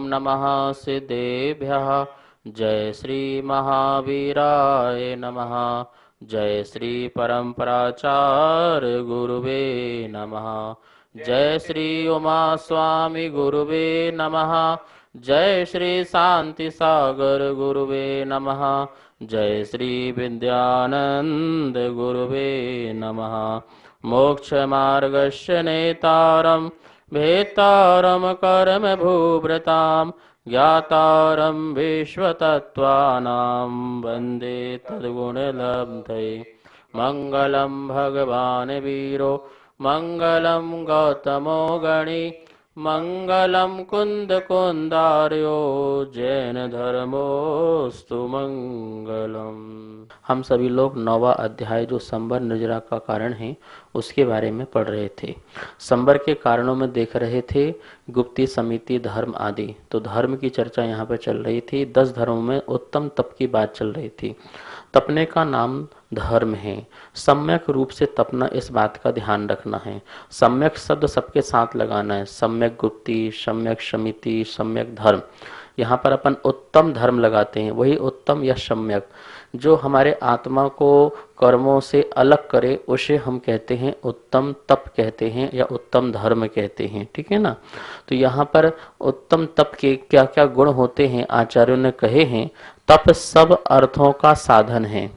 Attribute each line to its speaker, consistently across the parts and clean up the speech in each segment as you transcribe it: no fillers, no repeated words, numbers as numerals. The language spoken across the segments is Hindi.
Speaker 1: नमः सिद्धेभ्यः। जय श्री महावीराय नमः। जय श्री परम्पराचार्य गुरुवे नमः। जय श्री उमा स्वामी गुरुवे नमः। जय श्री शांति सागर गुरुवे नमः। जय श्री विद्यानंद गुरुवे नमः। मोक्ष मार्गस्य नेतारं भेतारं कर्म भूभृतां ज्ञातारं विश्वतत्त्वानां वन्दे तद्गुणलब्धये। मंगलम भगवान वीरो मंगलम गौतमो गणी मंगलम कुंद कुंदार्यो जैन धर्मोस्तु मंगलम। हम सभी लोग 9वां अध्याय जो संबर निर्जरा का कारण है उसके बारे में पढ़ रहे थे। संबर के कारणों में देख रहे थे गुप्ती, समिति, धर्म आदि। तो धर्म की चर्चा यहाँ पे चल रही थी। 10 धर्मों में उत्तम तप की बात चल रही थी। तपने का नाम धर्म है। सम्यक रूप से तपना, इस बात का ध्यान रखना है। सम्यक शब्द सबके साथ लगाना है। सम्यक गुप्ती, सम्यक समिति, सम्यक धर्म। यहाँ पर अपन उत्तम धर्म लगाते हैं। वही उत्तम या सम्यक जो हमारे आत्मा को कर्मों से अलग करे उसे हम कहते हैं उत्तम तप कहते हैं या उत्तम धर्म कहते हैं। ठीक है ना। तो यहाँ पर उत्तम तप के क्या क्या गुण होते हैं आचार्यों ने कहे हैं। तप सब अर्थों का साधन है,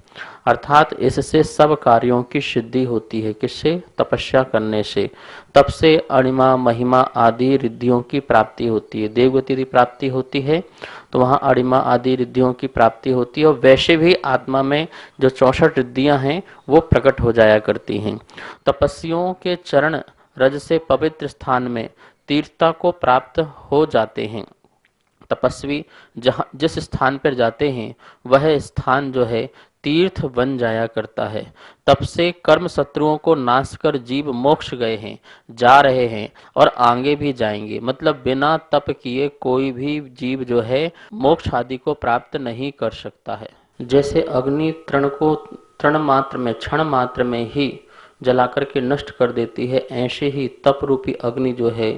Speaker 1: अर्थात इससे सब कार्यों की सिद्धि होती है। किससे? तपस्या करने से। तप से अणिमा, महिमा आदि रिद्धियों की प्राप्ति होती है। देवगति की प्राप्ति होती है तो वहाँ अणिमा आदि रिद्धियों की प्राप्ति होती है। और वैसे भी आत्मा में जो 64 रिद्धियां हैं वो प्रकट हो जाया करती हैं। तपस्वियों के चरण रज से पवित्र स्थान में तीर्थता को प्राप्त हो जाते हैं। तपस्वी जहाँ जिस स्थान पर जाते हैं वह स्थान जो है तीर्थ बन जाया करता है। तप से कर्म शत्रुओं को नाश कर जीव मोक्ष गए हैं, जा रहे हैं और आगे भी जाएंगे। मतलब बिना तप किए कोई भी जीव जो है मोक्ष आदि को प्राप्त नहीं कर सकता है। जैसे अग्नि तृण को तृण मात्र में, क्षण मात्र में ही जलाकर के नष्ट कर देती है, ऐसे ही तप रूपी अग्नि जो है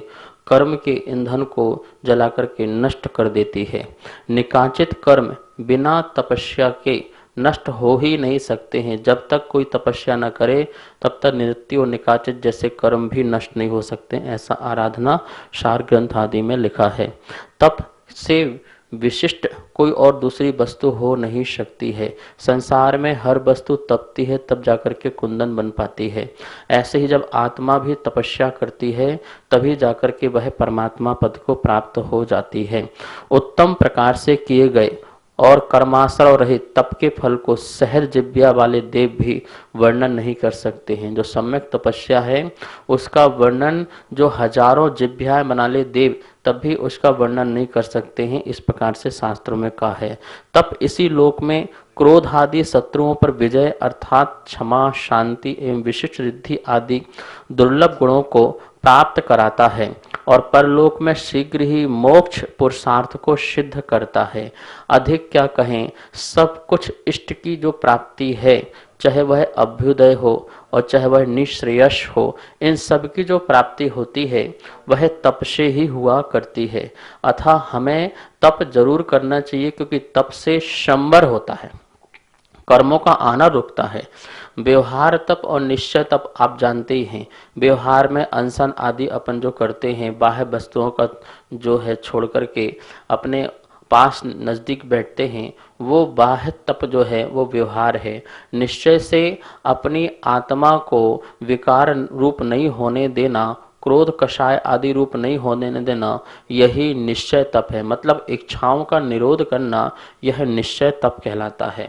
Speaker 1: कर्म के ईंधन को जलाकर के नष्ट कर देती है। निकाचित कर्म बिना तपस्या के नष्ट हो ही नहीं सकते हैं। जब तक कोई तपस्या न करे तब तक निवृत्ति और निकाचित जैसे कर्म भी नष्ट नहीं हो सकते। ऐसा आराधना सार ग्रंथ आदि में लिखा है। तप से विशिष्ट कोई और दूसरी वस्तु हो नहीं सकती है। संसार में हर वस्तु तपती है तब जाकर के कुंदन बन पाती है। ऐसे ही जब आत्मा भी तपस्या करती है तभी जाकर के वह परमात्मा पद को प्राप्त हो जाती है। उत्तम प्रकार से किए गए और कर्माश्रय रहित तप के फल को सहज जिव्या वाले देव भी वर्णन नहीं कर सकते हैं। जो सम्यक तपस्या है उसका वर्णन जो हजारों जिव्याएं बना ले देव तब भी उसका वर्णन नहीं कर सकते हैं। इस प्रकार से शास्त्रों में कहा है। तप इसी लोक में क्रोध आदि शत्रुओं पर विजय अर्थात क्षमा, शांति एवं विशिष्ट रिद्धि आदि दुर्लभ गुणों को प्राप्त कराता है और परलोक में शीघ्र ही मोक्ष पुरुषार्थ को सिद्ध करता है। अधिक क्या कहें, सब कुछ इष्ट की जो प्राप्ति है, चाहे वह अभ्युदय हो और चाहे वह निःश्रेयस हो, इन सब की जो प्राप्ति होती है वह तप से ही हुआ करती है। अतः हमें तप जरूर करना चाहिए क्योंकि तप से संवर होता है, कर्मों का आना रुकता है। व्यवहार तप और निश्चय तप आप जानते ही हैं। व्यवहार में अनशन आदि अपन जो करते हैं, बाह्य वस्तुओं का जो है छोड़ करके अपने पास नजदीक बैठते हैं, वो बाह्य तप जो है वो व्यवहार है। निश्चय से अपनी आत्मा को विकार रूप नहीं होने देना, क्रोध कषाय आदि रूप नहीं होने देना, यही निश्चय तप है। मतलब इच्छाओं का निरोध करना, यह निश्चय तप कहलाता है।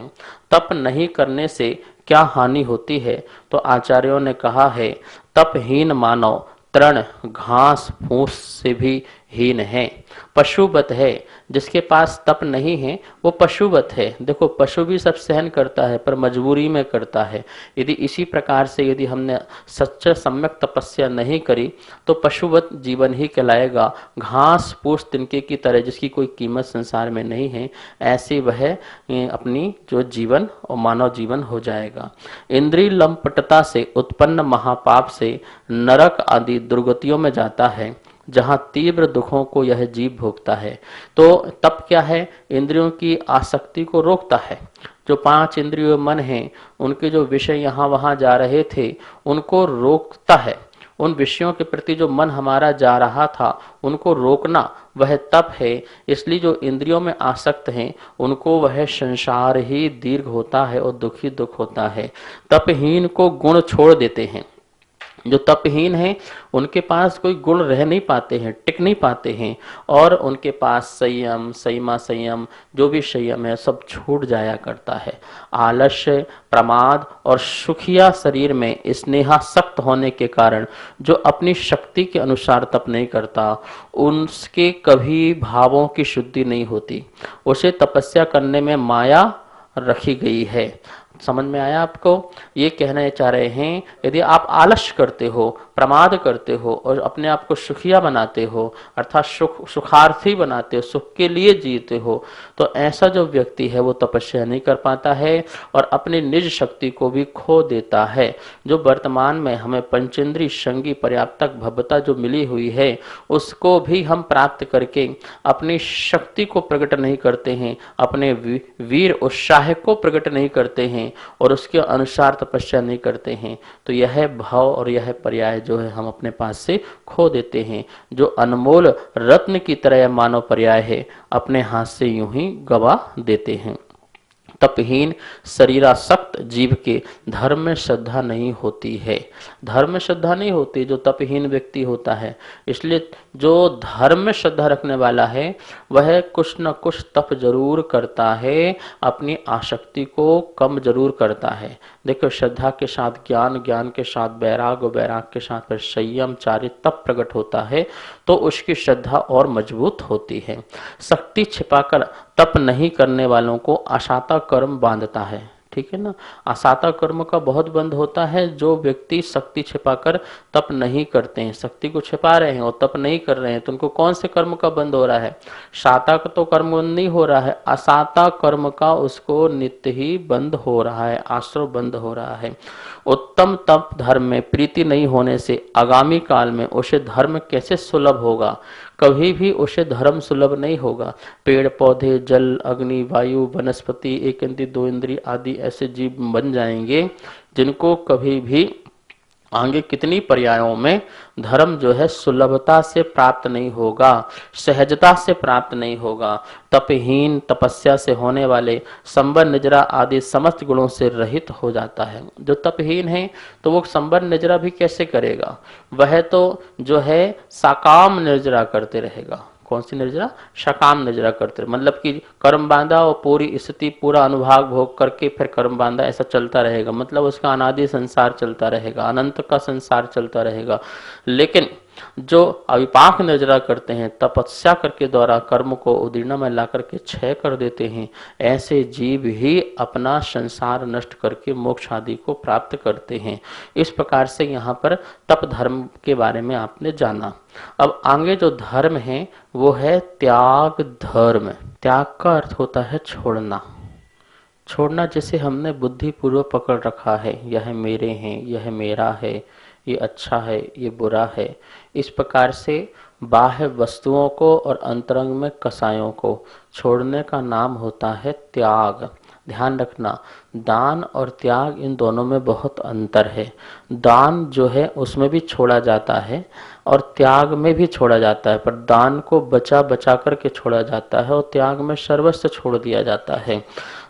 Speaker 1: तप नहीं करने से क्या हानि होती है? तो आचार्यों ने कहा है तपहीन मानव तृण घास फूस से भी हीन है, पशुवत है। जिसके पास तप नहीं है वो पशुवत है। देखो पशु भी सब सहन करता है पर मजबूरी में करता है। यदि इसी प्रकार से यदि हमने सच्चा सम्यक तपस्या नहीं करी तो पशुवत जीवन ही कहलाएगा। घास फूस तिनके की तरह जिसकी कोई कीमत संसार में नहीं है, ऐसे वह अपनी जो जीवन और मानव जीवन हो जाएगा। इंद्रिय लंपटता से उत्पन्न महापाप से नरक आदि दुर्गतियों में जाता है। जहां तीव्र दुखों को यह जीव भोगता है। तो तप क्या है? इंद्रियों की आसक्ति को रोकता है। जो 5 इंद्रियों मन हैं, उनके जो विषय यहाँ वहां जा रहे थे, उनको रोकता है। उन विषयों के प्रति जो मन हमारा जा रहा था, उनको रोकना वह तप है। इसलिए जो इंद्रियों में आसक्त हैं, उनको वह संसार ही दीर्घ होता है और दुखी दुख होता है। तपहीन को गुण छोड़ देते हैं। जो तपहीन हैं, उनके पास कोई गुण रह नहीं पाते हैं, टिक नहीं पाते हैं, और उनके पास संयम, संयमा, संयम, जो भी संयम है सब छूट जाया करता है। आलस्य, प्रमाद और सुखिया शरीर में स्नेहासक्त होने के कारण जो अपनी शक्ति के अनुसार तप नहीं करता, उनके कभी भावों की शुद्धि नहीं होती। उसे तपस्या करने में माया रखी गई है। समझ में आया आपको? ये कहना चाह रहे हैं, यदि आप आलस्य करते हो, प्रमाद करते हो और अपने आप को सुखिया बनाते हो, अर्थात सुखार्थी बनाते हो, सुख के लिए जीते हो, तो ऐसा जो व्यक्ति है वो तपस्या नहीं कर पाता है और अपनी निज शक्ति को भी खो देता है। जो वर्तमान में हमें पंचेंद्रिय संगी पर्याप्तक भव्यता जो मिली हुई है, उसको भी हम प्राप्त करके अपनी शक्ति को प्रकट नहीं करते हैं, अपने वीर उत्साह को प्रकट नहीं करते हैं और उसके अनुसार तपस्या नहीं करते हैं, तो यह भाव और यह पर्याय जो है हम अपने पास से खो देते हैं। जो अनमोल रत्न की तरह यह मानव पर्याय है, अपने हाथ से यूं ही गवा देते हैं। तपहीन शरीरासक्त जीव के धर्म में श्रद्धा नहीं होती है। धर्म में श्रद्धा नहीं होती जो तपहीन व्यक्ति होता है। इसलिए जो धर्म में श्रद्धा रखने वाला है, वह कुछ न कुछ तप जरूर करता है, अपनी आसक्ति को कम जरूर करता है। देखो, श्रद्धा के साथ ज्ञान, ज्ञान के साथ वैराग, वैराग के साथ फिर संयम, चारित्र्य तप प्रकट होता है, तो उसकी श्रद्धा और मजबूत होती है। शक्ति छिपाकर तप नहीं करने वालों को असाता कर्म बांधता है। ठीक है ना? असाता कर्म का बहुत बंध होता है। जो व्यक्ति शक्ति छिपाकर तप नहीं करते हैं, शक्ति को छिपा रहे हैं और तप नहीं कर रहे हैं, तो उनको कौन से कर्म का बंध हो रहा है? साता का तो कर्म बंध नहीं हो रहा है, असाता कर्म का उसको नित्य ही बंध हो रहा है, आश्रव बंध हो रहा है। उत्तम तप धर्म में प्रीति नहीं होने से आगामी काल में उसे धर्म कैसे सुलभ होगा? कभी भी उसे धर्म सुलभ नहीं होगा। पेड़ पौधे, जल, अग्नि, वायु, वनस्पति, एक इंद्रिय, दो इंद्रिय आदि ऐसे जीव बन जाएंगे जिनको कभी भी आगे कितनी पर्यायों में धर्म जो है सुलभता से प्राप्त नहीं होगा, सहजता से प्राप्त नहीं होगा। तपहीन तपस्या से होने वाले संबर, निजरा आदि समस्त गुणों से रहित हो जाता है। जो तपहीन है तो वो संबर निजरा भी कैसे करेगा? वह तो जो है साकाम निर्जरा करते रहेगा। कौन सी निर्जरा? सकाम निर्जरा करते रहे, मतलब कि कर्म बांधा और पूरी स्थिति, पूरा अनुभाग भोग करके फिर कर्म बांधा, ऐसा चलता रहेगा। मतलब उसका अनादि संसार चलता रहेगा, अनंत का संसार चलता रहेगा। लेकिन जो अविपाक निर्जरा करते हैं, तपस्या करके द्वारा कर्म को उदीर्ण में ला करके क्षय कर देते हैं, ऐसे जीव ही अपना संसार नष्ट करके मोक्ष आदि को प्राप्त करते हैं। इस प्रकार से यहाँ पर तप धर्म के बारे में आपने जाना। अब आगे जो धर्म है वो है त्याग धर्म। त्याग का अर्थ होता है छोड़ना। छोड़ना जैसे हमने बुद्धि पूर्वक पकड़ रखा है, यह मेरे हैं, यह मेरा है, ये अच्छा है, ये बुरा है, इस प्रकार से बाह्य वस्तुओं को और अंतरंग में कसायों को छोड़ने का नाम होता है त्याग। ध्यान रखना, दान और त्याग इन दोनों में बहुत अंतर है। दान जो है उसमें भी छोड़ा जाता है और त्याग में भी छोड़ा जाता है, पर दान को बचा बचा करके छोड़ा जाता है और त्याग में सर्वस्व छोड़ दिया जाता है।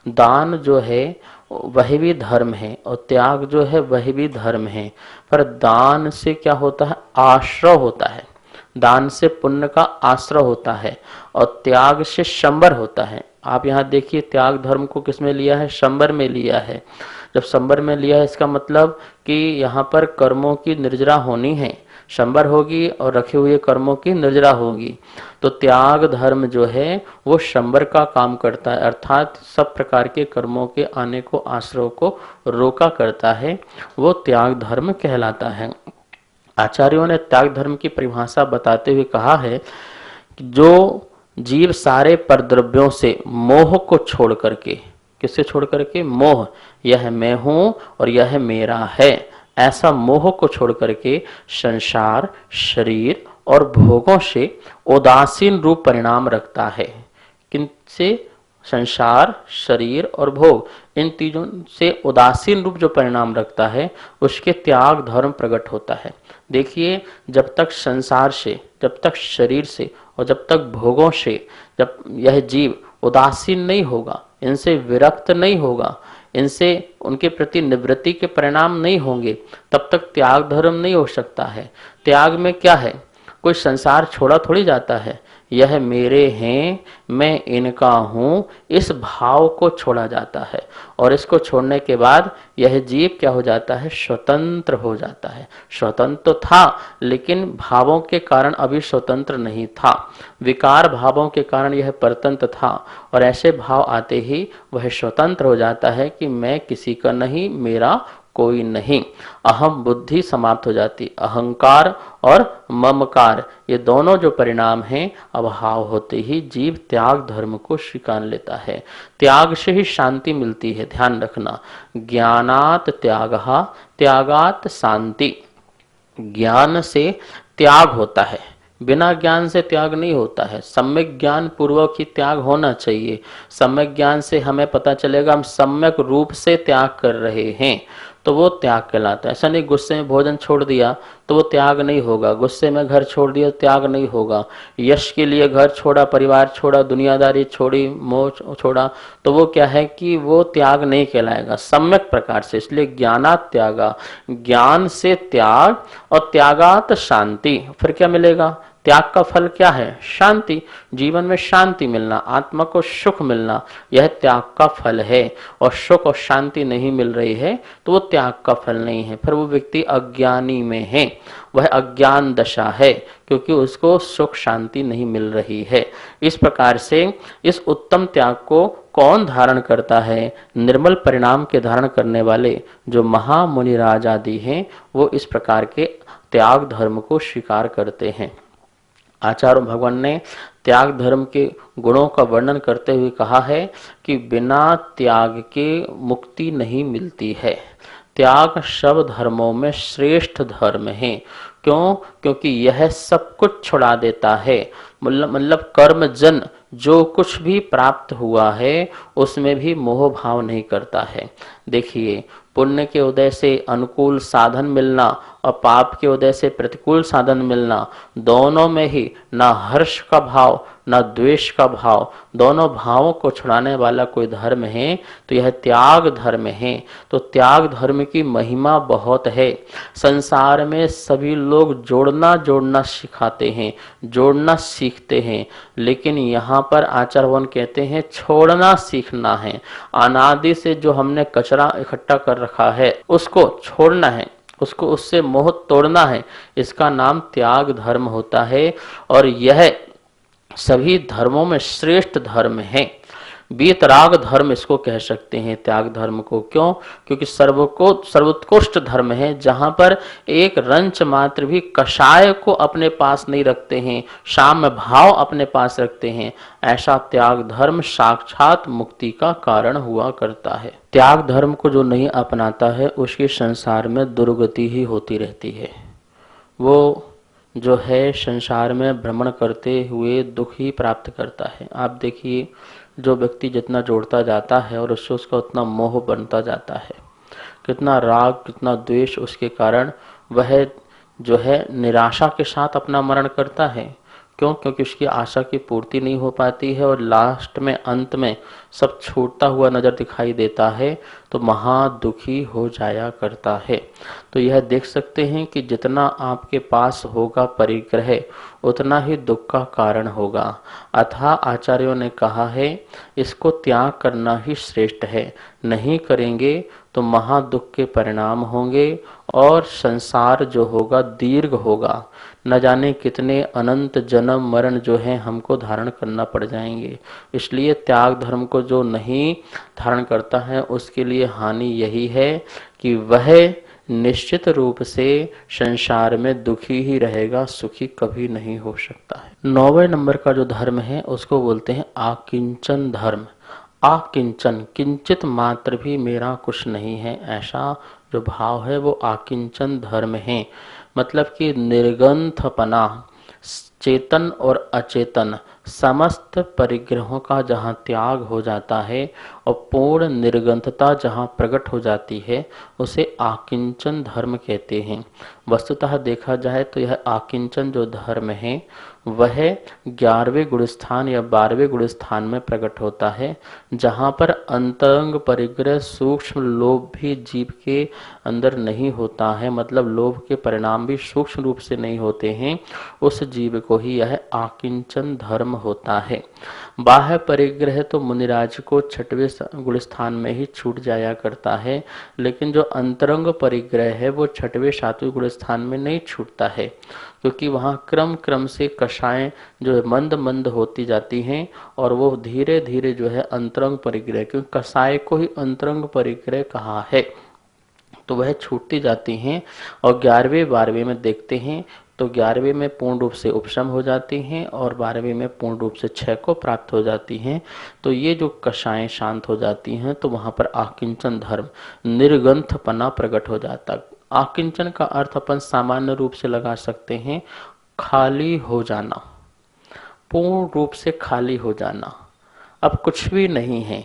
Speaker 1: दान जो है वही भी धर्म है और त्याग जो है वही भी धर्म है, पर दान से क्या होता है? आश्रय होता है। दान से पुण्य का आश्रय होता है और त्याग से संबर होता है। आप यहाँ देखिए, त्याग धर्म को किसमें लिया है? संबर में लिया है। जब संबर में लिया है, इसका मतलब कि यहाँ पर कर्मों की निर्जरा होनी है, संबर होगी और रखे हुए कर्मों की निर्जरा होगी। तो त्याग धर्म जो है वो संबर का काम करता है, अर्थात सब प्रकार के कर्मों के आने को, आश्रय को रोका करता है, वो त्याग धर्म कहलाता है। आचार्यों ने त्याग धर्म की परिभाषा बताते हुए कहा है कि जो जीव सारे परद्रव्यों से मोह को छोड़ करके, किससे छोड़ करके? मोह, यह मैं हूं और यह मेरा है, ऐसा मोह को छोड़ करके संसार, शरीर और भोगों से उदासीन रूप परिणाम रखता है। किनसे? संसार, शरीर और भोग, इन तीनों से उदासीन रूप जो परिणाम रखता है उसके त्याग धर्म प्रकट होता है। देखिए, जब तक संसार से, जब तक शरीर से और जब तक भोगों से जब यह जीव उदासीन नहीं होगा, इनसे विरक्त नहीं होगा, इनसे उनके प्रति निवृत्ति के परिणाम नहीं होंगे, तब तक त्याग धर्म नहीं हो सकता है। त्याग में क्या है? कोई संसार छोड़ा थोड़ी जाता है। यह मेरे हैं, मैं इनका हूँ, इस भाव को छोड़ा जाता है। और इसको छोड़ने के बाद यह जीव क्या हो जाता है? स्वतंत्र हो जाता है। स्वतंत्र तो था, लेकिन भावों के कारण अभी स्वतंत्र नहीं था। विकार भावों के कारण यह परतंत्र था, और ऐसे भाव आते ही वह स्वतंत्र हो जाता है कि मैं किसी का नहीं, मेरा कोई नहीं। अहम बुद्धि समाप्त हो जाती। अहंकार और ममकार, ये दोनों जो परिणाम हैं, अभाव होते ही जीव त्याग धर्म को स्वीकार लेता है। त्याग से ही शांति मिलती है, ध्यान रखना। ज्ञानात त्यागः, त्यागात शांति। ज्ञान से त्याग होता है, बिना ज्ञान से त्याग नहीं होता है। सम्यक ज्ञान पूर्वक ही त्याग होना चाहिए। सम्यक ज्ञान से हमें पता चलेगा हम सम्यक रूप से त्याग कर रहे हैं, तो वो त्याग कहलाता है। ऐसा नहीं गुस्से में भोजन छोड़ दिया तो वो त्याग नहीं होगा, गुस्से में घर छोड़ दिया तो त्याग नहीं होगा, यश के लिए घर छोड़ा, परिवार छोड़ा, दुनियादारी छोड़ी, मोह छोड़ा, तो वो क्या है कि वो त्याग नहीं कहलाएगा सम्यक प्रकार से। इसलिए ज्ञानात त्यागा, ज्ञान से त्याग, और त्यागात शांति। फिर क्या मिलेगा? त्याग का फल क्या है? शांति। जीवन में शांति मिलना, आत्मा को सुख मिलना, यह त्याग का फल है। और सुख और शांति नहीं मिल रही है तो वो त्याग का फल नहीं है। फिर वो व्यक्ति अज्ञानी में है, वह अज्ञान दशा है, क्योंकि उसको सुख शांति नहीं मिल रही है। इस प्रकार से इस उत्तम त्याग को कौन धारण करता है? निर्मल परिणाम के धारण करने वाले जो महामुनि राज आदि हैं, वो इस प्रकार के त्याग धर्म को स्वीकार करते हैं। आचार्य भगवान ने त्याग धर्म के गुणों का वर्णन करते हुए कहा है कि बिना त्याग के मुक्ति नहीं मिलती है। त्याग सब धर्मों में श्रेष्ठ धर्म है। क्यों? क्योंकि यह सब कुछ छुड़ा देता है। मतलब कर्म जन जो कुछ भी प्राप्त हुआ है उसमें भी मोह भाव नहीं करता है। देखिए, पुण्य के उदय से अनुकूल साधन मिलना और पाप के उदय से प्रतिकूल साधन मिलना, दोनों में ही ना हर्ष का भाव ना द्वेष का भाव, दोनों भावों को छुड़ाने वाला कोई धर्म है तो यह त्याग धर्म है। तो त्याग धर्म की महिमा बहुत है। संसार में सभी लोग जोड़ना सिखाते हैं, जोड़ना सीखते हैं, लेकिन यहाँ पर आचार्यवन कहते हैं छोड़ना सीखना है। अनादि से जो हमने कचरा इकट्ठा कर रखा है उसको छोड़ना है, उसको उससे मोह तोड़ना है। इसका नाम त्याग धर्म होता है, और यह सभी धर्मों में श्रेष्ठ धर्म है। वीतराग धर्म इसको कह सकते हैं त्याग धर्म को। क्यों? क्योंकि सर्वोत्कृष्ट धर्म है, जहां पर एक रंच मात्र भी कषाय को अपने पास नहीं रखते हैं, साम्य भाव अपने पास रखते हैं। ऐसा त्याग धर्म साक्षात मुक्ति का कारण हुआ करता है। त्याग धर्म को जो नहीं अपनाता है उसके संसार में दुर्गति ही होती रहती है। वो जो है संसार में भ्रमण करते हुए दुख ही प्राप्त करता है। आप देखिए, जो व्यक्ति जितना जोड़ता जाता है और उससे उसका उतना मोह बनता जाता है, कितना राग कितना द्वेष, उसके कारण वह जो है निराशा के साथ अपना मरण करता है। क्यों? क्योंकि उसकी आशा की पूर्ति नहीं हो पाती है और लास्ट में अंत में सब छूटता हुआ नजर दिखाई देता है, तो महा दुखी हो जाया करता है। तो यह देख सकते हैं कि जितना आपके पास होगा परिग्रह उतना ही दुख का कारण होगा। अतः आचार्यों ने कहा है इसको त्याग करना ही श्रेष्ठ है। नहीं करेंगे तो महा दुख के परिणाम होंगे और संसार जो होगा दीर्घ होगा। न जाने कितने अनंत जन्म मरण जो है हमको धारण करना पड़ जाएंगे। इसलिए त्याग धर्म को जो नहीं धारण करता है उसके लिए हानि यही है कि वह निश्चित रूप से संसार में दुखी ही रहेगा, सुखी कभी नहीं हो सकता है। 9वें नंबर का जो धर्म है उसको बोलते हैं आकिंचन धर्म। आकिंचन, किंचित मात्र भी मेरा कुछ नहीं है, ऐसा जो भाव है वो आकिंचन धर्म है। मतलब कि निर्ग्रंथपना, चेतन और अचेतन समस्त परिग्रहों का जहाँ त्याग हो जाता है और पूर्ण निर्ग्रंथता जहाँ प्रकट हो जाती है, उसे आकिंचन धर्म कहते हैं। वस्तुतः देखा जाए तो यह आकिंचन जो धर्म है वह 11वें गुण स्थान या 12वें गुण स्थान में प्रकट होता है, जहाँ पर अंतरंग परिग्रह सूक्ष्म लोभ भी जीव के अंदर नहीं होता है, मतलब लोभ के परिणाम भी सूक्ष्म रूप से नहीं होते हैं, उस जीव को ही यह आकिंचन धर्म होता है। बाह्य परिग्रह तो मुनिराज को 6वें गुण स्थान में ही छूट जाया करता है, लेकिन जो अंतरंग परिग्रह है वो 6वें 7वें गुण स्थान में नहीं छूटता है, क्योंकि वहाँ क्रम क्रम से कषाएं जो है मंद मंद होती जाती हैं और वो धीरे धीरे जो है अंतरंग परिग्रह, क्योंकि कषाय को ही अंतरंग परिग्रह कहा है, तो वह छूटती जाती हैं। और 11वें 12वें में देखते हैं तो 11वें में पूर्ण रूप से उपशम हो जाती हैं और 12वें में पूर्ण रूप से क्षय को प्राप्त हो जाती हैं। तो ये जो कषाएं शांत हो जाती हैं तो वहाँ पर आकिंचन धर्म, निर्ग्रंथपना प्रकट हो जाता। आकिंचन का अर्थ अपन सामान्य रूप से लगा सकते हैं खाली हो जाना, पूर्ण रूप से खाली हो जाना, अब कुछ भी नहीं है।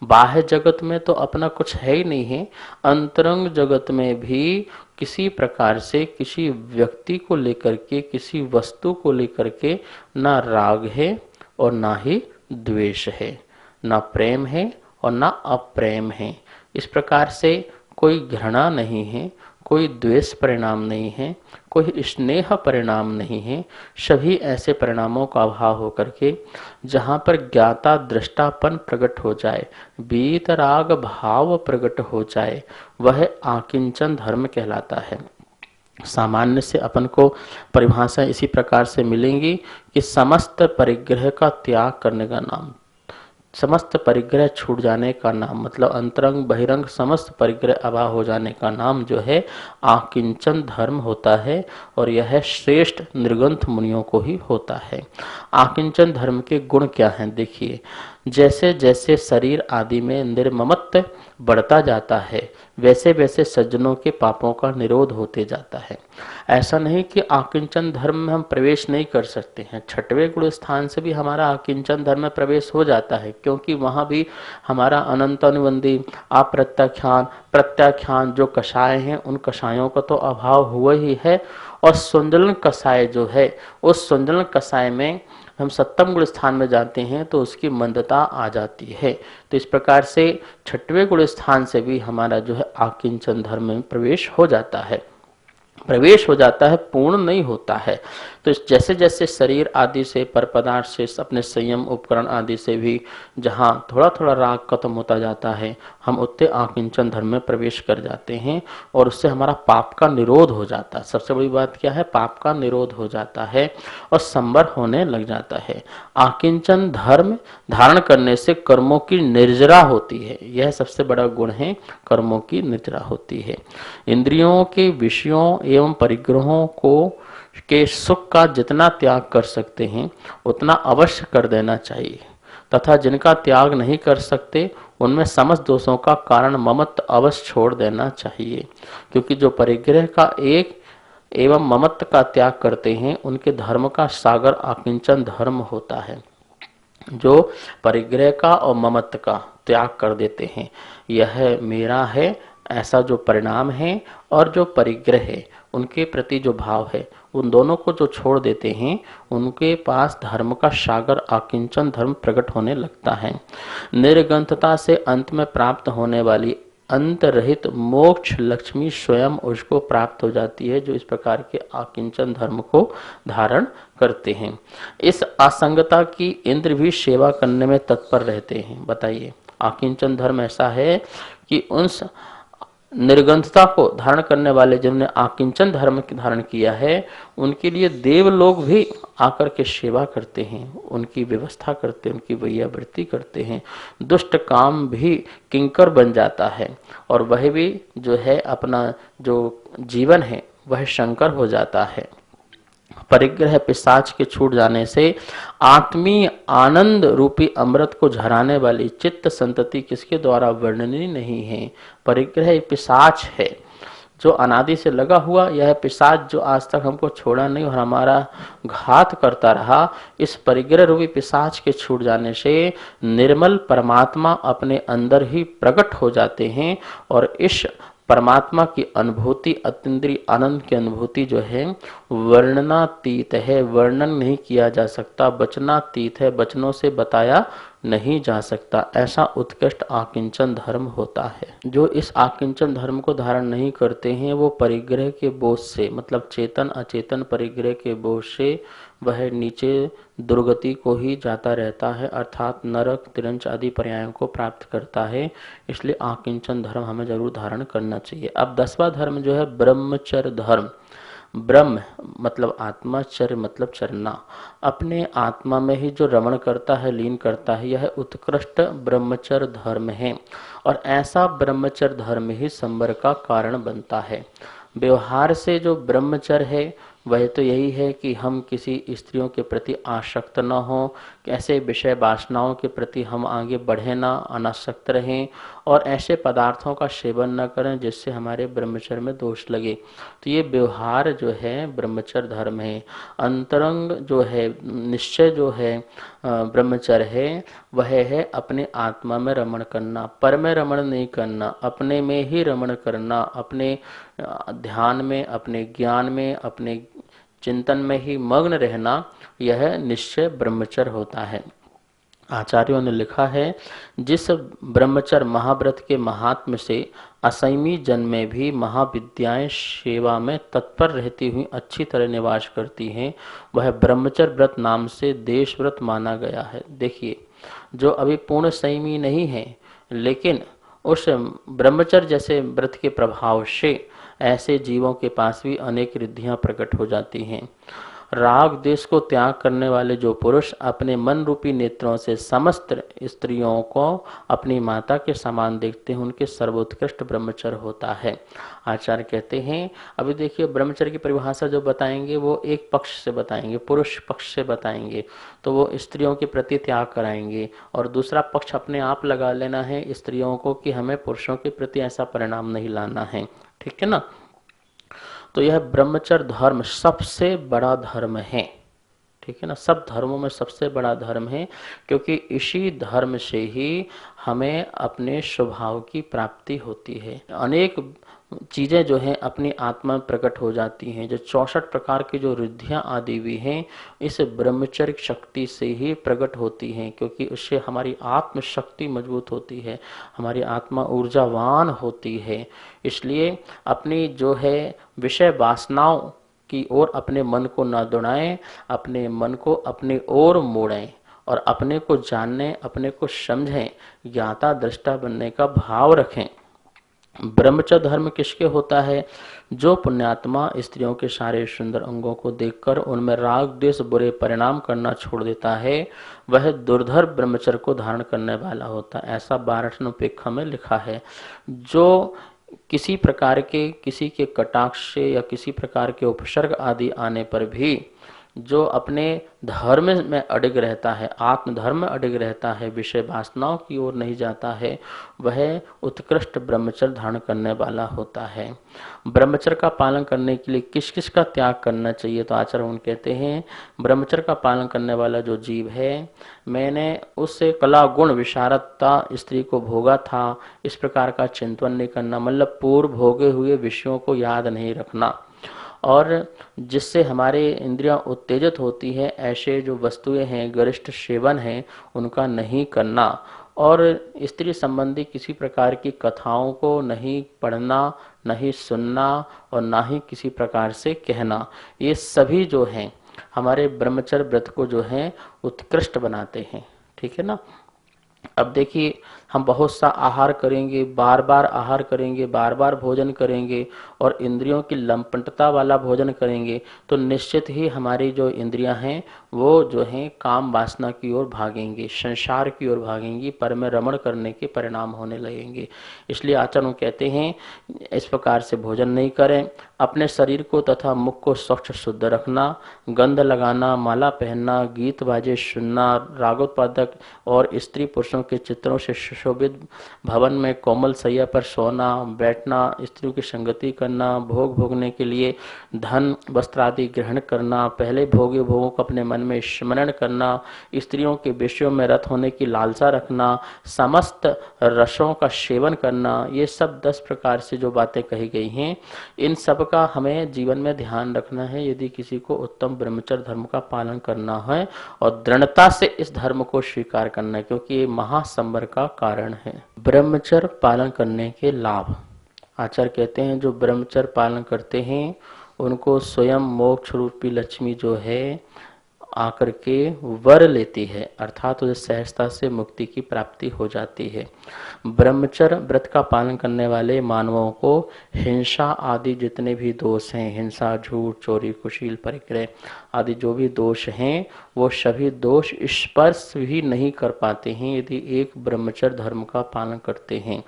Speaker 1: बाह्य जगत में तो अपना कुछ है ही नहीं है, अंतरंग जगत में भी किसी प्रकार से किसी व्यक्ति को लेकर के, किसी वस्तु को लेकर के ना राग है और ना ही द्वेष है, ना प्रेम है और ना अप्रेम है। इस प्रकार से कोई घृणा नहीं है, कोई द्वेष परिणाम नहीं है, कोई स्नेह परिणाम नहीं है। सभी ऐसे परिणामों का अभाव होकर के जहाँ पर ज्ञाता दृष्टापन प्रकट हो जाए, वीतराग भाव प्रकट हो जाए, वह आकिंचन धर्म कहलाता है। सामान्य से अपन को परिभाषा इसी प्रकार से मिलेंगी कि समस्त परिग्रह का त्याग करने का नाम, समस्त परिग्रह छूट जाने का नाम, मतलब अंतरंग बहिरंग समस्त परिग्रह अभाव हो जाने का नाम जो है आकिंचन धर्म होता है, और यह श्रेष्ठ निर्ग्रंथ मुनियों को ही होता है। आकिंचन धर्म के गुण क्या हैं देखिए, जैसे जैसे शरीर आदि में निर्ममत्व बढ़ता जाता है वैसे वैसे सज्जनों के पापों का निरोध होते जाता है। ऐसा नहीं कि आकिंचन धर्म में हम प्रवेश नहीं कर सकते हैं, 6वें गुण स्थान से भी हमारा आकिंचन धर्म में प्रवेश हो जाता है, क्योंकि वहाँ भी हमारा अनंत अनुबंधी अप्रत्याख्यान प्रत्याख्यान जो कषाय हैं उन कषायों का तो अभाव हुआ ही है, और सुंदलन कषाय जो है उस सुंदलन कषाय में हम 7वें गुण स्थान में जाते हैं तो उसकी मंदता आ जाती है। तो इस प्रकार से 6वें गुण स्थान से भी हमारा जो है आकिंचन धर्म में प्रवेश हो जाता है, प्रवेश हो जाता है, पूर्ण नहीं होता है। तो जैसे जैसे शरीर आदि से, पर पदार्थ से, अपने संयम उपकरण आदि से भी जहाँ थोड़ा थोड़ा राग खत्म होता जाता है, हम उतने आकिंचन धर्म में प्रवेश कर जाते हैं और उससे हमारा पाप का निरोध हो जाता है। सबसे बड़ी बात क्या है, पाप का निरोध हो जाता है और संवर होने लग जाता है। आकिंचन धर्म धारण करने से कर्मों की निर्जरा होती है, यह सबसे बड़ा गुण है, कर्मों की निर्जरा होती है। इंद्रियों के विषयों एवं परिग्रहों को के सुख का जितना त्याग कर सकते हैं उतना अवश्य कर देना चाहिए, तथा जिनका त्याग नहीं कर सकते उनमें समस्त दोषों का कारण ममत्व अवश्य छोड़ देना चाहिए, क्योंकि जो परिग्रह का एक एवं ममत्व का त्याग करते हैं उनके धर्म का सागर आकिंचन धर्म होता है। जो परिग्रह का और ममत्व का त्याग कर देते हैं, यह मेरा है ऐसा जो परिणाम है, और जो परिग्रह है उनके प्रति जो भाव है, उन दोनों को जो छोड़ देते हैं उनके पास धर्म का सागर आकिंचन धर्म प्रकट होने लगता है। निर्ग्रंथता से अंत में प्राप्त होने वाली अंत रहित मोक्ष लक्ष्मी स्वयं उसको प्राप्त हो जाती है, जो इस प्रकार के आकिंचन धर्म को धारण करते हैं। इस असंगता की इंद्र भी सेवा करने में तत्पर रहते हैं। बताइए, आकिंचन धर्म ऐसा है कि उस निर्ग्रंथता को धारण करने वाले जिन्होंने आकिंचन धर्म धारण किया है उनके लिए देव लोग भी आकर के सेवा करते हैं, उनकी व्यवस्था करते हैं, उनकी वैयावृत्ति करते हैं। दुष्ट काम भी किंकर बन जाता है और वह भी जो है अपना जो जीवन है वह शंकर हो जाता है। परिग्रह पिशाच के छूट जाने से आत्मीय आनंद रूपी अमृत को झराने वाली चित्त संतति किसके द्वारा वर्णनीय नहीं है। परिग्रह पिशाच है जो अनादि से लगा हुआ, यह पिशाच जो आज तक हमको छोड़ा नहीं और हमारा घात करता रहा, इस परिग्रह रूपी पिशाच के छूट जाने से निर्मल परमात्मा अपने अंदर ही प्रकट हो जाते हैं और इस परमात्मा की अनुभूति, अतीन्द्रिय आनंद की अनुभूति जो है वर्णनातीत है, वर्णन नहीं किया जा सकता, वचनातीत है, वचनों से बताया नहीं जा सकता। ऐसा उत्कृष्ट आकिंचन धर्म होता है। जो इस आकिंचन धर्म को धारण नहीं करते हैं वो परिग्रह के बोझ से, मतलब चेतन अचेतन परिग्रह के बोझ से वह नीचे दुर्गति को ही जाता रहता है, अर्थात नरक, तिरंच आदि पर्यायों को प्राप्त करता है। इसलिए आकिंचन धर्म हमें जरूर धारण करना चाहिए। अब 10वां धर्म जो है ब्रह्मचर्य धर्म। ब्रह्म मतलब आत्मा, चर्य मतलब चरना, अपने आत्मा में ही जो रमण करता है, लीन करता है, यह उत्कृष्ट ब्रह्मचर्य धर्म है। और ऐसा ब्रह्मचर्य धर्म ही संवर का कारण बनता है। व्यवहार से जो ब्रह्मचर्य है वह तो यही है कि हम किसी स्त्रियों के प्रति आसक्त न हो, ऐसे विषय वासनाओं के प्रति हम आगे बढ़े ना, अनासक्त रहें और ऐसे पदार्थों का सेवन न करें जिससे हमारे ब्रह्मचर्य में दोष लगे। तो ये व्यवहार जो है ब्रह्मचर्य धर्म है। अंतरंग जो है, निश्चय जो है ब्रह्मचर्य है, वह है अपने आत्मा में रमण करना, पर में रमण नहीं करना, अपने में ही रमण करना, अपने ध्यान में, अपने ज्ञान में, अपने चिंतन में ही मग्न रहना, यह निश्चय ब्रह्मचर्य होता है। आचार्यों ने लिखा है, जिस ब्रह्मचर्य महाव्रत के महात्म्य से असैमी जन में भी महाविद्याएं सेवा में तत्पर रहती हुई अच्छी तरह निवास करती हैं, वह ब्रह्मचर्य व्रत नाम से देश व्रत माना गया है। देखिए, जो अभी पूर्ण संयमी नहीं है लेकिन उस ब्रह्मचर्य जैसे व्रत के प्रभाव से ऐसे जीवों के पास भी अनेक रिद्धियां प्रकट हो जाती हैं। राग देश को त्याग करने वाले जो पुरुष अपने मन रूपी नेत्रों से समस्त स्त्रियों को अपनी माता के समान देखते हैं, उनके सर्वोत्कृष्ट ब्रह्मचर्य होता है। आचार्य कहते हैं, अभी देखिए ब्रह्मचर्य की परिभाषा जो बताएंगे वो एक पक्ष से बताएंगे, पुरुष पक्ष से बताएंगे, तो वो स्त्रियों के प्रति त्याग कराएंगे, और दूसरा पक्ष अपने आप लगा लेना है स्त्रियों को कि हमें पुरुषों के प्रति ऐसा परिणाम नहीं लाना है। ठीक है ना। तो यह ब्रह्मचर्य धर्म सबसे बड़ा धर्म है। ठीक है ना, सब धर्मों में सबसे बड़ा धर्म है, क्योंकि इसी धर्म से ही हमें अपने स्वभाव की प्राप्ति होती है। अनेक चीजें जो हैं अपनी आत्मा में प्रकट हो जाती हैं। जो 64 प्रकार की जो रिद्धियां आदि भी हैं, इस ब्रह्मचर्य शक्ति से ही प्रकट होती हैं, क्योंकि उससे हमारी आत्म शक्ति मजबूत होती है, हमारी आत्मा ऊर्जावान होती है। इसलिए अपनी जो है विषय वासनाओं की ओर अपने मन को न दौड़ाएं, अपने मन को अपने ओर मोड़ें और अपने को जानने, अपने को समझें, ज्ञाता दृष्टा बनने का भाव रखें। ब्रह्मचर्य धर्म किसके होता है? जो पुण्यात्मा स्त्रियों के सारे सुंदर अंगों को देखकर उनमें राग द्वेष बुरे परिणाम करना छोड़ देता है, वह दुर्धर ब्रह्मचर्य को धारण करने वाला होता है। ऐसा 12 उपेक्षा में लिखा है। जो किसी प्रकार के, किसी के कटाक्ष से या किसी प्रकार के उपसर्ग आदि आने पर भी जो अपने धर्म में अडिग रहता है, आत्मधर्म में अडिग रहता है, विषय वासनाओं की ओर नहीं जाता है, वह उत्कृष्ट ब्रह्मचर्य धारण करने वाला होता है। ब्रह्मचर्य का पालन करने के लिए किस किस का त्याग करना चाहिए? तो आचार्य उन कहते हैं, ब्रह्मचर्य का पालन करने वाला जो जीव है, मैंने उससे कला गुण विशारदता स्त्री को भोगा था, इस प्रकार का चिंतन नहीं करना, मतलब पूर्व भोगे हुए विषयों को याद नहीं रखना, और जिससे हमारे इंद्रियां उत्तेजित होती है ऐसे जो वस्तुएं हैं, गरिष्ठ सेवन है, उनका नहीं करना, और स्त्री संबंधी किसी प्रकार की कथाओं को नहीं पढ़ना, नहीं सुनना और ना ही किसी प्रकार से कहना। ये सभी जो हैं हमारे ब्रह्मचर्य व्रत को जो है उत्कृष्ट बनाते हैं। ठीक है ना। अब देखिए, हम बहुत सा आहार करेंगे, बार बार आहार करेंगे, बार बार भोजन करेंगे और इंद्रियों की लंपटता वाला भोजन करेंगे, तो निश्चित ही हमारी जो इंद्रियां हैं वो जो है काम वासना की ओर भागेंगी, संसार की ओर भागेंगी, पर में रमण करने के परिणाम होने लगेंगे। इसलिए आचार्य कहते हैं इस प्रकार से भोजन नहीं करें। अपने शरीर को तथा मुख को स्वच्छ शुद्ध रखना, गंध लगाना, माला पहनना, गीत बाजे सुनना, रागोत्पादक और स्त्री पुरुषों के चित्रों से सुशोभित भवन में कोमल सैया पर सोना बैठना, स्त्रियों की संगति करना, भोग भोगने के लिए धन वस्त्र आदि ग्रहण करना, पहले भोगे भोगों को अपने मन में स्मरण करना, स्त्रियों के विषयों में रत होने की लालसा रखना, समस्त रसों का सेवन करना, ये सब 10 प्रकार से जो बातें कही गई हैं, इन सब का हमें जीवन में ध्यान रखना है यदि किसी को उत्तम ब्रह्मचर्य धर्म का पालन करना है और दृढ़ता से इस धर्म को स्वीकार करना है, क्योंकि ये महासंवर का कारण है। ब्रह्मचर्य पालन करने के लाभ आचार्य कहते हैं जो ब्रह्मचर्य पालन करते हैं उनको स्वयं मोक्ष रूपी लक्ष्मी जो है आकर के वर लेती है, अर्थात उसे सहजता से मुक्ति की प्राप्ति हो जाती है। ब्रह्मचर्य व्रत का पालन करने वाले मानवों को हिंसा आदि जितने भी दोष हैं, हिंसा, झूठ, चोरी, कुशील, परिग्रह आदि जो भी दोष हैं, वो सभी दोष स्पर्श भी नहीं कर पाते हैं यदि एक ब्रह्मचर्य धर्म का पालन करते हैं।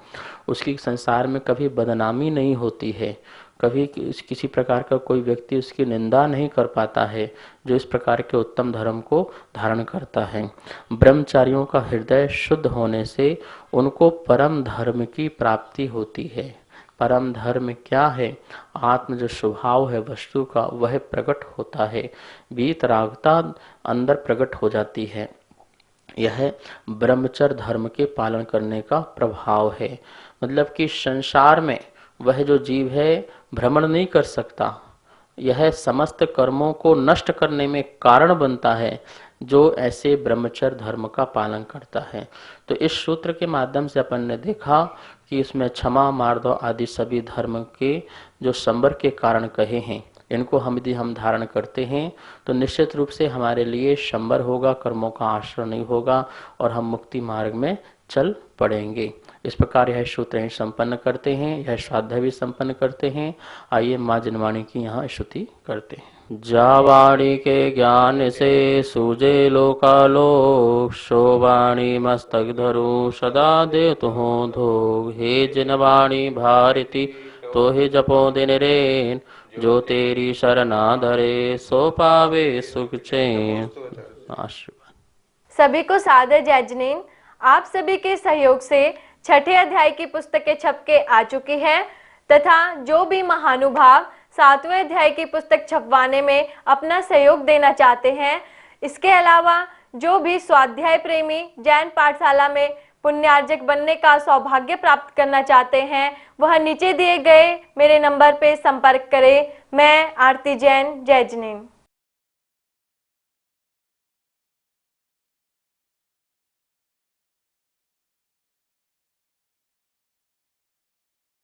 Speaker 1: उसकी संसार में कभी बदनामी नहीं होती है, कभी किसी प्रकार का कोई व्यक्ति उसकी निंदा नहीं कर पाता है जो इस प्रकार के उत्तम धर्म को धारण करता है। ब्रह्मचारियों का हृदय शुद्ध होने से उनको परम धर्म की प्राप्ति होती है। परम धर्म क्या है? आत्म जो स्वभाव है वस्तु का वह प्रकट होता है, वीतरागता अंदर प्रकट हो जाती है। यह ब्रह्मचर्य धर्म के पालन करने का प्रभाव है। मतलब कि संसार में वह जो जीव है भ्रमण नहीं कर सकता, यह समस्त कर्मों को नष्ट करने में कारण बनता है जो ऐसे ब्रह्मचर्य धर्म का पालन करता है। तो इस सूत्र के माध्यम से अपन ने देखा कि इसमें क्षमा, मार्दव आदि सभी धर्म के जो संवर के कारण कहे हैं, इनको यदि हम धारण करते हैं तो निश्चित रूप से हमारे लिए संवर होगा, कर्मों का आश्रय नहीं होगा और हम मुक्ति मार्ग में चल पड़ेंगे। इस प्रकार यह सूत्र ही संपन्न करते हैं, यह स्वाध्याय भी संपन्न करते हैं। आइए माँ जनवाणी की यहाँ स्तुति करते हैं। जावाणी के ज्ञान से सूजे लोकालोक, शोवाणी मस्तक धरु सदा दे तुहो धोग। हे जनवाणी भारती तो ही जपो दिन रेन, जो तेरी शरणा धरे सो पावे सुख चैन। आशीर्वाद।
Speaker 2: सभी को सादर जय जिनेन्द्र। आप सभी के सहयोग से छठे अध्याय की पुस्तकें छप के आ चुकी हैं तथा जो भी महानुभाव 7वें अध्याय की पुस्तक छपवाने में अपना सहयोग देना चाहते हैं, इसके अलावा जो भी स्वाध्याय प्रेमी जैन पाठशाला में पुण्यार्जक बनने का सौभाग्य प्राप्त करना चाहते हैं, वह नीचे दिए गए मेरे नंबर पे संपर्क करें। मैं आरती जैन, जय जिनेन्द्र।